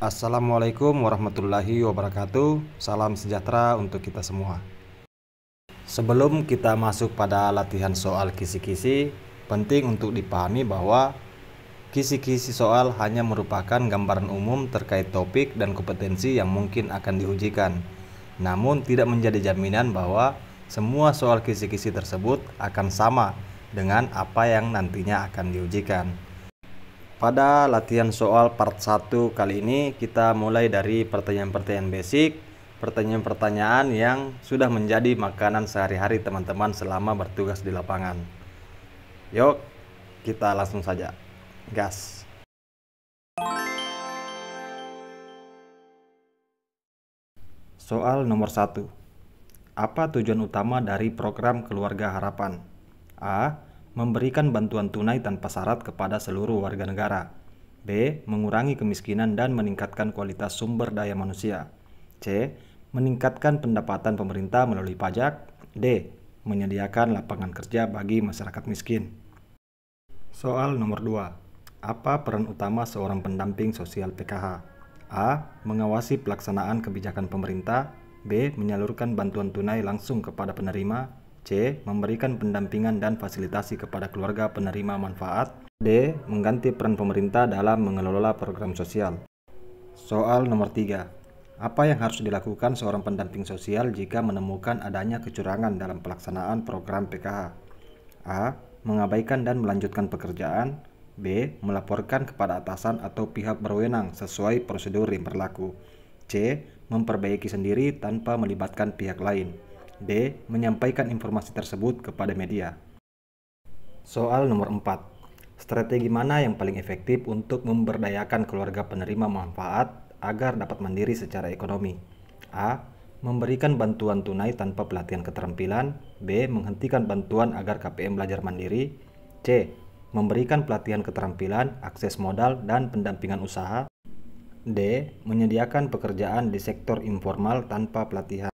Assalamualaikum warahmatullahi wabarakatuh. Salam sejahtera untuk kita semua. Sebelum kita masuk pada latihan soal kisi-kisi, penting untuk dipahami bahwa kisi-kisi soal hanya merupakan gambaran umum terkait topik dan kompetensi yang mungkin akan diujikan. Namun tidak menjadi jaminan bahwa semua soal kisi-kisi tersebut akan sama dengan apa yang nantinya akan diujikan. Pada latihan soal part 1 kali ini kita mulai dari pertanyaan-pertanyaan basic, pertanyaan-pertanyaan yang sudah menjadi makanan sehari-hari teman-teman selama bertugas di lapangan. Yuk, kita langsung saja. Gas. Soal nomor 1. Apa tujuan utama dari program Keluarga Harapan? A. Memberikan bantuan tunai tanpa syarat kepada seluruh warga negara. B. Mengurangi kemiskinan dan meningkatkan kualitas sumber daya manusia. C. Meningkatkan pendapatan pemerintah melalui pajak. D. Menyediakan lapangan kerja bagi masyarakat miskin. Soal nomor 2. Apa peran utama seorang pendamping sosial PKH? A. Mengawasi pelaksanaan kebijakan pemerintah. B. Menyalurkan bantuan tunai langsung kepada penerima. C. Memberikan pendampingan dan fasilitasi kepada keluarga penerima manfaat. D. Mengganti peran pemerintah dalam mengelola program sosial. Soal nomor 3. Apa yang harus dilakukan seorang pendamping sosial jika menemukan adanya kecurangan dalam pelaksanaan program PKH? A. Mengabaikan dan melanjutkan pekerjaan. B. Melaporkan kepada atasan atau pihak berwenang sesuai prosedur yang berlaku. C. Memperbaiki sendiri tanpa melibatkan pihak lain. D. Menyampaikan informasi tersebut kepada media. Soal nomor 4. Strategi mana yang paling efektif untuk memberdayakan keluarga penerima manfaat agar dapat mandiri secara ekonomi? A. Memberikan bantuan tunai tanpa pelatihan keterampilan. B. Menghentikan bantuan agar KPM belajar mandiri. C. Memberikan pelatihan keterampilan, akses modal, dan pendampingan usaha. D. Menyediakan pekerjaan di sektor informal tanpa pelatihan.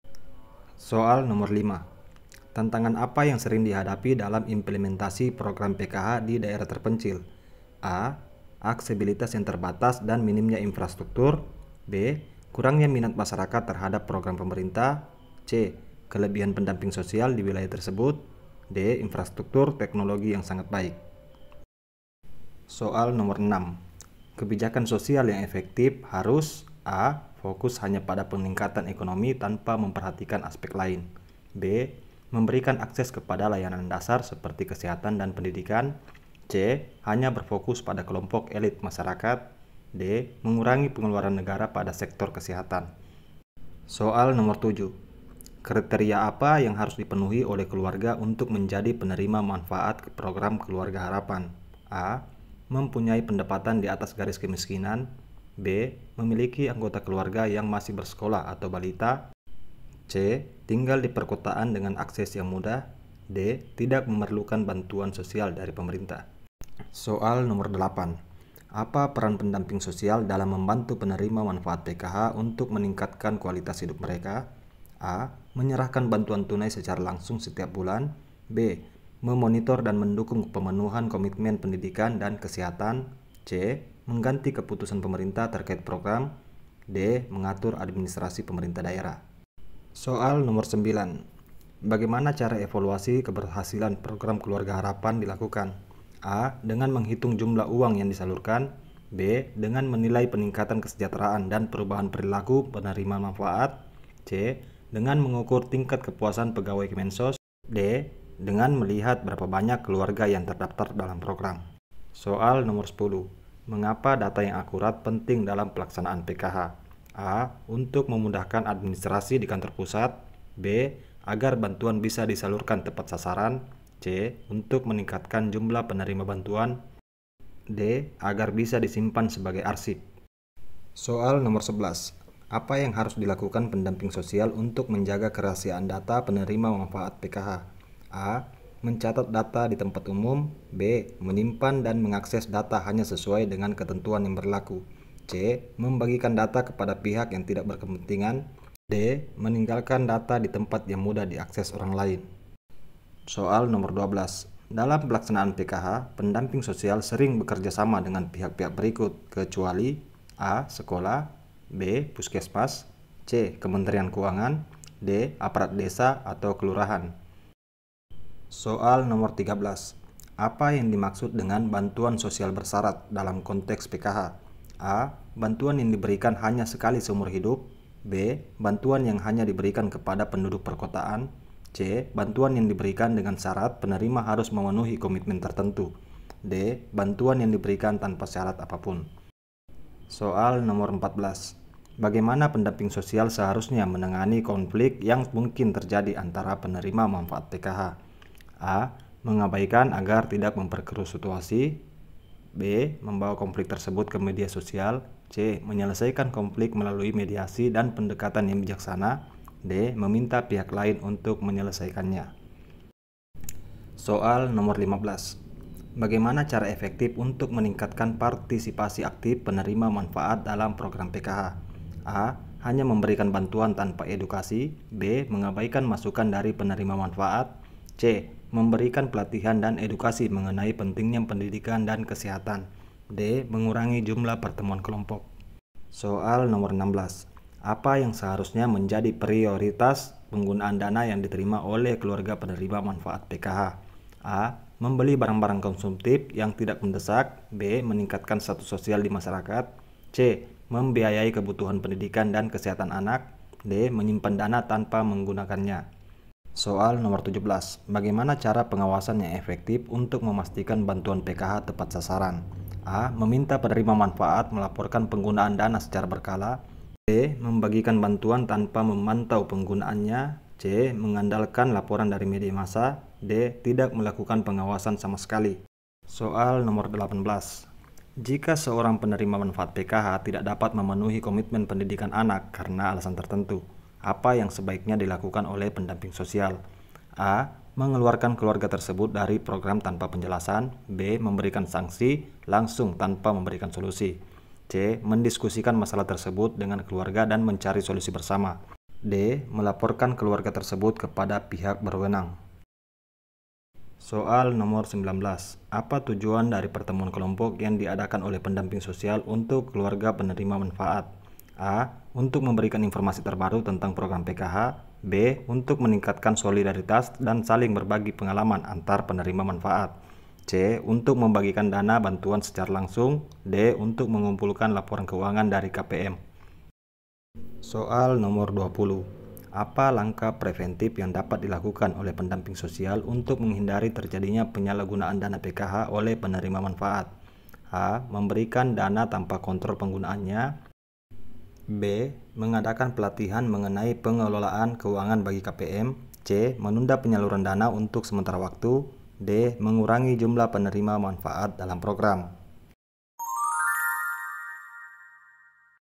Soal nomor 5. Tantangan apa yang sering dihadapi dalam implementasi program PKH di daerah terpencil? A. Aksesibilitas yang terbatas dan minimnya infrastruktur. B. Kurangnya minat masyarakat terhadap program pemerintah. C. Kelebihan pendamping sosial di wilayah tersebut. D. Infrastruktur teknologi yang sangat baik. Soal nomor 6. Kebijakan sosial yang efektif harus A. Fokus hanya pada peningkatan ekonomi tanpa memperhatikan aspek lain. B. Memberikan akses kepada layanan dasar seperti kesehatan dan pendidikan. C. Hanya berfokus pada kelompok elit masyarakat. D. Mengurangi pengeluaran negara pada sektor kesehatan. Soal nomor 7. Kriteria apa yang harus dipenuhi oleh keluarga untuk menjadi penerima manfaat program Keluarga Harapan? A. Mempunyai pendapatan di atas garis kemiskinan. B. Memiliki anggota keluarga yang masih bersekolah atau balita. C. Tinggal di perkotaan dengan akses yang mudah. D. Tidak memerlukan bantuan sosial dari pemerintah. Soal nomor 8. Apa peran pendamping sosial dalam membantu penerima manfaat PKH untuk meningkatkan kualitas hidup mereka? A. Menyerahkan bantuan tunai secara langsung setiap bulan. B. Memonitor dan mendukung pemenuhan komitmen pendidikan dan kesehatan. C. Mengganti keputusan pemerintah terkait program. D. Mengatur administrasi pemerintah daerah. Soal nomor 9. Bagaimana cara evaluasi keberhasilan program Keluarga Harapan dilakukan? A. Dengan menghitung jumlah uang yang disalurkan. B. Dengan menilai peningkatan kesejahteraan dan perubahan perilaku penerima manfaat. C. Dengan mengukur tingkat kepuasan pegawai Kemensos. D. Dengan melihat berapa banyak keluarga yang terdaftar dalam program. Soal nomor 10. Mengapa data yang akurat penting dalam pelaksanaan PKH? A. Untuk memudahkan administrasi di kantor pusat. B. Agar bantuan bisa disalurkan tepat sasaran. C. Untuk meningkatkan jumlah penerima bantuan. D. Agar bisa disimpan sebagai arsip. Soal nomor 11. Apa yang harus dilakukan pendamping sosial untuk menjaga kerahasiaan data penerima manfaat PKH? A. Mencatat data di tempat umum. B. Menyimpan dan mengakses data hanya sesuai dengan ketentuan yang berlaku. C. Membagikan data kepada pihak yang tidak berkepentingan. D. Meninggalkan data di tempat yang mudah diakses orang lain. Soal nomor 12. Dalam pelaksanaan PKH, pendamping sosial sering bekerja sama dengan pihak-pihak berikut, kecuali A. Sekolah, B. Puskesmas, C. Kementerian Keuangan, D. Aparat desa atau kelurahan. Soal nomor 13. Apa yang dimaksud dengan bantuan sosial bersyarat dalam konteks PKH? A. Bantuan yang diberikan hanya sekali seumur hidup. B. Bantuan yang hanya diberikan kepada penduduk perkotaan. C. Bantuan yang diberikan dengan syarat penerima harus memenuhi komitmen tertentu. D. Bantuan yang diberikan tanpa syarat apapun. Soal nomor 14. Bagaimana pendamping sosial seharusnya menangani konflik yang mungkin terjadi antara penerima manfaat PKH? A. Mengabaikan agar tidak memperkeruh situasi. B. Membawa konflik tersebut ke media sosial. C. Menyelesaikan konflik melalui mediasi dan pendekatan yang bijaksana. D. Meminta pihak lain untuk menyelesaikannya. Soal nomor 15. Bagaimana cara efektif untuk meningkatkan partisipasi aktif penerima manfaat dalam program PKH? A. Hanya memberikan bantuan tanpa edukasi. B. Mengabaikan masukan dari penerima manfaat. C. Memberikan pelatihan dan edukasi mengenai pentingnya pendidikan dan kesehatan. D. Mengurangi jumlah pertemuan kelompok. Soal nomor 16. Apa yang seharusnya menjadi prioritas penggunaan dana yang diterima oleh keluarga penerima manfaat PKH? A. Membeli barang-barang konsumtif yang tidak mendesak. B. Meningkatkan status sosial di masyarakat. C. Membiayai kebutuhan pendidikan dan kesehatan anak. D. Menyimpan dana tanpa menggunakannya. Soal nomor 17. Bagaimana cara pengawasan yang efektif untuk memastikan bantuan PKH tepat sasaran? A. Meminta penerima manfaat melaporkan penggunaan dana secara berkala. B. Membagikan bantuan tanpa memantau penggunaannya. C. Mengandalkan laporan dari media massa. D. Tidak melakukan pengawasan sama sekali. Soal nomor 18. Jika seorang penerima manfaat PKH tidak dapat memenuhi komitmen pendidikan anak karena alasan tertentu, apa yang sebaiknya dilakukan oleh pendamping sosial? A. Mengeluarkan keluarga tersebut dari program tanpa penjelasan. B. Memberikan sanksi langsung tanpa memberikan solusi. C. Mendiskusikan masalah tersebut dengan keluarga dan mencari solusi bersama. D. Melaporkan keluarga tersebut kepada pihak berwenang. Soal nomor 19. Apa tujuan dari pertemuan kelompok yang diadakan oleh pendamping sosial untuk keluarga penerima manfaat? A. Untuk memberikan informasi terbaru tentang program PKH. B. Untuk meningkatkan solidaritas dan saling berbagi pengalaman antar penerima manfaat. C. Untuk membagikan dana bantuan secara langsung. D. Untuk mengumpulkan laporan keuangan dari KPM. Soal nomor 20. Apa langkah preventif yang dapat dilakukan oleh pendamping sosial untuk menghindari terjadinya penyalahgunaan dana PKH oleh penerima manfaat? A. Memberikan dana tanpa kontrol penggunaannya. B. Mengadakan pelatihan mengenai pengelolaan keuangan bagi KPM. C. Menunda penyaluran dana untuk sementara waktu. D. Mengurangi jumlah penerima manfaat dalam program.